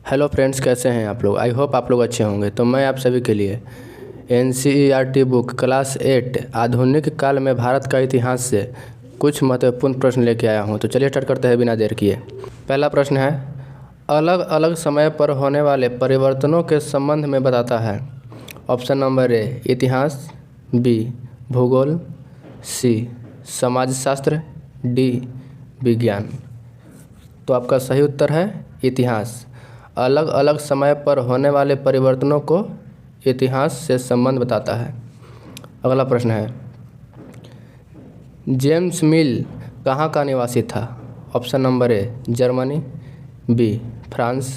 Hello friends, कैसे हैं आप लोग। आई होप आप लोग अच्छे होंगे। तो मैं आप सभी के लिए NCERT बुक क्लास 8 आधुनिक काल में भारत का इतिहास से कुछ महत्वपूर्ण प्रश्न लेके आया हूं। तो चलिए स्टार्ट करते हैं बिना देर किए। पहला प्रश्न है, अलग अलग समय पर होने वाले परिवर्तनों के संबंध में बताता है। ऑप्शन नंबर ए इतिहास, बी भूगोल, सी समाजशास्त्र, डी विज्ञान। तो आपका सही उत्तर है इतिहास। अलग अलग समय पर होने वाले परिवर्तनों को इतिहास से संबंध बताता है। अगला प्रश्न है, जेम्स मिल कहाँ का निवासी था। Option number A Germany, B France,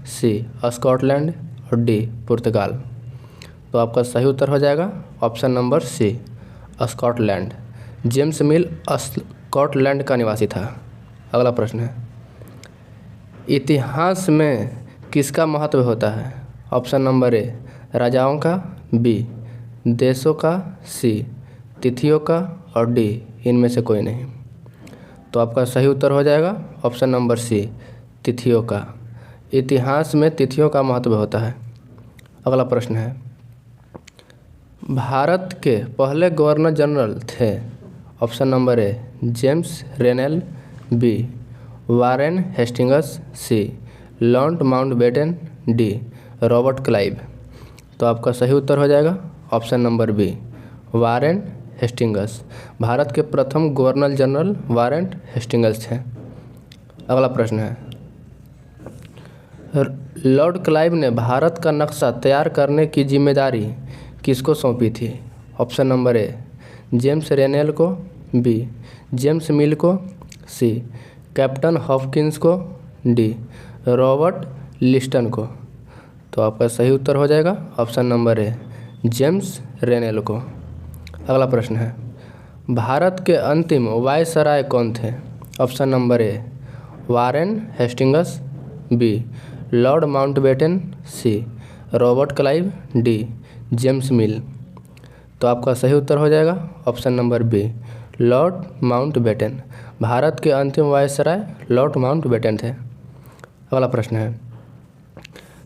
C Scotland और डी पुर्तगाल। तो आपका सही उत्तर हो जाएगा option number C Scotland. James Mill Scotland का निवासी था। अगला प्रश्न है, इतिहास में किसका महत्व होता है। ऑप्शन नंबर ए राजाओं का, बी देशों का, सी तिथियों का और डी इनमें से कोई नहीं। तो आपका सही उत्तर हो जाएगा ऑप्शन नंबर सी तिथियों का। इतिहास में तिथियों का महत्व होता है। अगला प्रश्न है, भारत के पहले गवर्नर जनरल थे। Option number A James Rennell, B Warren Hastings, C Lord Mountbatten, D Robert Clive. तो आपका सही उत्तर हो जाएगा option number B Warren Hastings. भारत के प्रथम गवर्नर जनरल वारेन हेस्टिंग्स थे। अगला प्रश्न है, लॉर्ड क्लाइव ने भारत का नक्शा तैयार करने की जिम्मेदारी किसको सौंपी थी। ऑप्शन नंबर ए जेम्स रेनेल को, बी जेम्स मिल को, सी कैप्टन हॉपकिंस को, डी रॉबर्ट लिस्टन को। तो आपका सही उत्तर हो जाएगा ऑप्शन नंबर ए जेम्स रेनेल को। अगला प्रश्न है, भारत के अंतिम वायसराय कौन थे। Option number A Warren Hastings, B Lord Mountbatten, C Robert Clive, D James Mill. तो आपका सही उत्तर हो जाएगा option number B Lord Mountbatten. भारत के अंतिम वायसराय लॉर्ड माउंटबेटन थे। अगला प्रश्न है,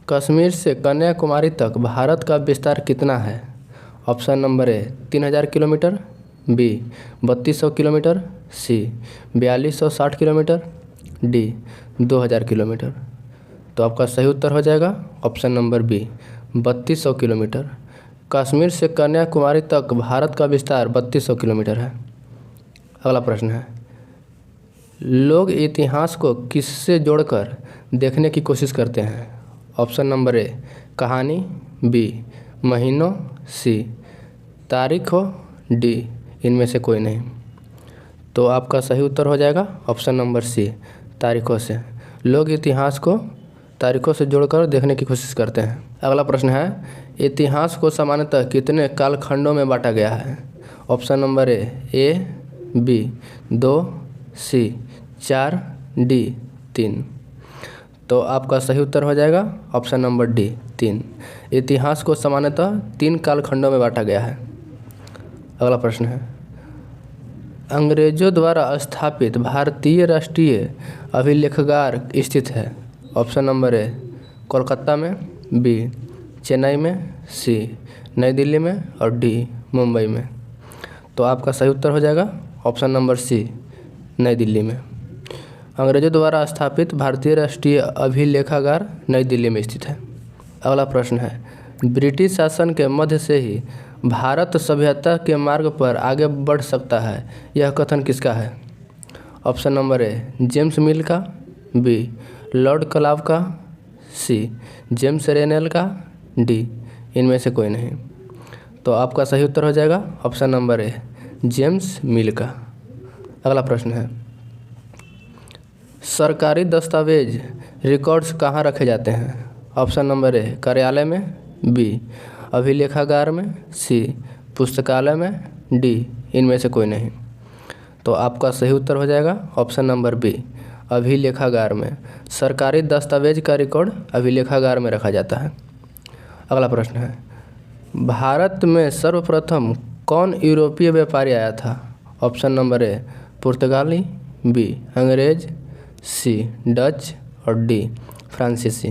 कश्मीर से कन्याकुमारी तक भारत का विस्तार कितना है। Option number A 3000 kilometre, B 3200 kilometre, C 4260 kilometre, D 2000 kilometre. तो आपका सही उत्तर हो जाएगा option number B 3200 kilometre. Kashmir से कन्याकुमारी तक भारत का विस्तार 3200 किलोमीटर है। अगला प्रश्न है, लोग इतिहास को किससे जोड़कर देखने की कोशिश करते हैं। ऑप्शन नंबर ए कहानी, बी महीनों, सी तारीखों, डी इनमें से कोई नहीं। तो आपका सही उत्तर हो जाएगा ऑप्शन नंबर सी तारीखों से। लोग इतिहास को तारीखों से जोड़कर देखने की कोशिश करते हैं। अगला प्रश्न है, इतिहास को सामान्यतः कितने कालखंडों में बांटा गया है। Option number A B 2, C 4, D 3। तो आपका सही उत्तर हो जाएगा ऑप्शन नंबर डी 3। इतिहास को सामान्यतः 3 कालखंडों में बांटा गया है। अगला प्रश्न है, अंग्रेजों द्वारा स्थापित भारतीय राष्ट्रीय अभिलेखागार स्थित है। ऑप्शन नंबर ए कोलकाता में, बी चेन्नई में, सी नई दिल्ली में और डी मुंबई में। तो आपका सही उत्तर हो जाएगा ऑप्शन नंबर सी नई दिल्ली में। अंग्रेजों द्वारा स्थापित भारतीय राष्ट्रीय अभिलेखागार नई दिल्ली में स्थित है। अगला प्रश्न है, ब्रिटिश शासन के मध्य से ही भारत सभ्यता के मार्ग पर आगे बढ़ सकता है, यह कथन किसका है। ऑप्शन नंबर ए जेम्स मिल का, बी लॉर्ड क्लाइव का, सी जेम्स रेनेल का, डी इनमें से कोई नहीं। तो आपका सही उत्तर हो जाएगा ऑप्शन नंबर ए जेम्स मिल का। अगला प्रश्न है, सरकारी दस्तावेज रिकॉर्ड्स कहाँ रखे जाते हैं। ऑप्शन नंबर ए कार्यालय में, बी अभिलेखागार में, सी पुस्तकालय में, डी इनमें से कोई नहीं। तो आपका सही उत्तर हो जाएगा ऑप्शन नंबर बी अभिलेखागार में। सरकारी दस्तावेज का रिकॉर्ड अभिलेखागार में रखा जाता है। अगला प्रश्न है, भारत में सर्वप्रथम कौन यूरोपीय व्यापारी आया था। ऑप्शन नंबर ए पुर्तगाली, बी अंग्रेज, सी डच और डी फ्रांसीसी।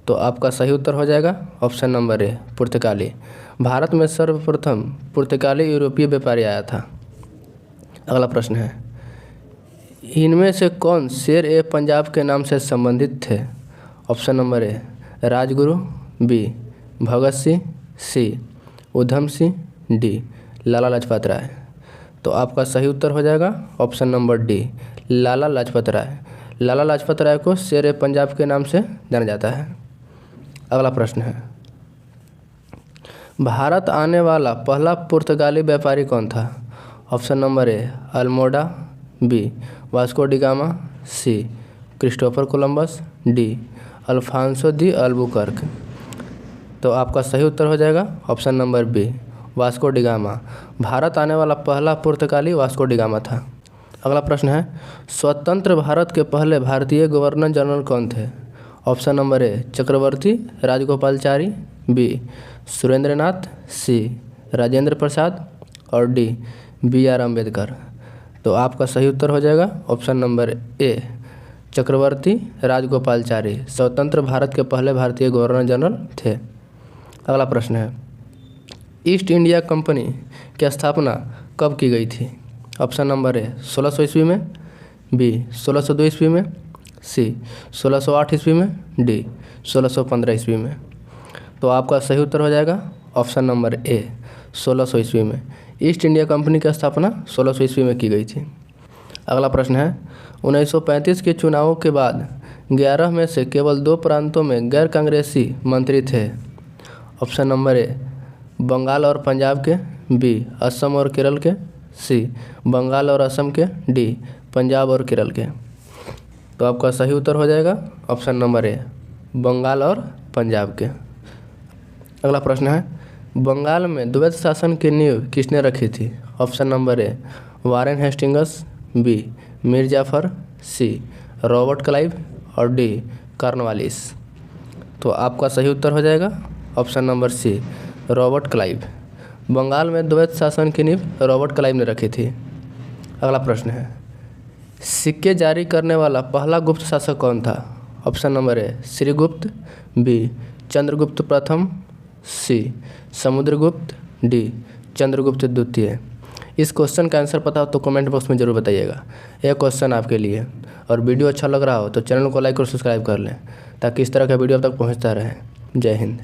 तो आपका सही उत्तर हो जाएगा ऑप्शन नंबर ए पुर्तगाली। भारत में सर्वप्रथम पुर्तगाली यूरोपीय व्यापारी आया था। अगला प्रश्न है, इनमें से कौन शेर ए पंजाब के नाम से संबंधित थे? Option number A Rajguru, B Bhagat Singh, C Udham Singh, D Lala Lajpat Rai. तो आपका सही उत्तर हो जाएगा option number D Lala Lajpat Rai. Lala Lajpat Rai को शेर ए पंजाब के नाम से जाना जाता है। अगला प्रश्न है, भारत आने वाला पहला पुर्तगाली व्यापारी कौन था? Option number A Almeida, B Vasco da Gama, C Christopher Columbus, D Alfonso de Albuquerque. तो आपका सही उत्तर हो जाएगा option number B Vasco da Gama. भारत आने वाला पहला पुर्तगाली वास्को डी गामा था। अगला प्रश्न है, स्वतंत्र भारत के पहले भारतीय गवर्नर जनरल कौन थे? Option number A Chakravarti Rajagopalachari, B Surendranath, C Rajendra Prasad और डी बी आर अम्बेडकर। तो आपका सही उत्तर हो जाएगा option number A Chakravarti Rajagopalachari स्वतंत्र भारत के पहले भारतीय गवर्नर जनरल थे। अगला प्रश्न है, ईस्ट इंडिया कंपनी की स्थापना कब की गई थी? ऑप्शन नंबर ए 1600 ईस्वी में, बी 1602 ईस्वी में, सी 1608 ईस्वी में, डी 1615 ईस्वी में। तो आपका सही उत्तर हो जाएगा ऑप्शन नंबर ए 1600 ईस्वी में। ईस्ट इंडिया कंपनी की स्थापना 1600 ईस्वी में की गई थी। अगला प्रश्न है, 1935 के चुनावों के बाद 11 में से केवल 2 प्रांतों में गैर कांग्रेसी मंत्री थे। ऑप्शन नंबर ए बंगाल और पंजाब के, बी असम और केरल के, सी बंगाल और असम के, डी पंजाब और केरल के। तो आपका सही उत्तर हो जाएगा ऑप्शन नंबर ए बंगाल और पंजाब के। अगला प्रश्न है, बंगाल में द्वैत शासन की नींव किसने रखी थी? Option number A Warren Hastings, B Mir Jafar, C Robert Clive और डी कॉर्नवालिस। तो आपका सही उत्तर हो जाएगा option number C Robert Clive. Bengal में द्वैत शासन की नींव रॉबर्ट क्लाइव ने रखी थी। अगला प्रश्न है, सिक्के जारी करने वाला पहला गुप्त शासक कौन था? Option number A Srigupta, B Chandragupta प्रथम, सी समुद्रगुप्त, डी चंद्रगुप्त द्वितीय। इस क्वेश्चन का आंसर पता हो तो कमेंट बॉक्स में ज़रूर बताइएगा। यह क्वेश्चन आपके लिए। और वीडियो अच्छा लग रहा हो तो चैनल को लाइक और सब्सक्राइब कर लें ताकि इस तरह का वीडियो अब तक पहुंचता रहे। जय हिंद।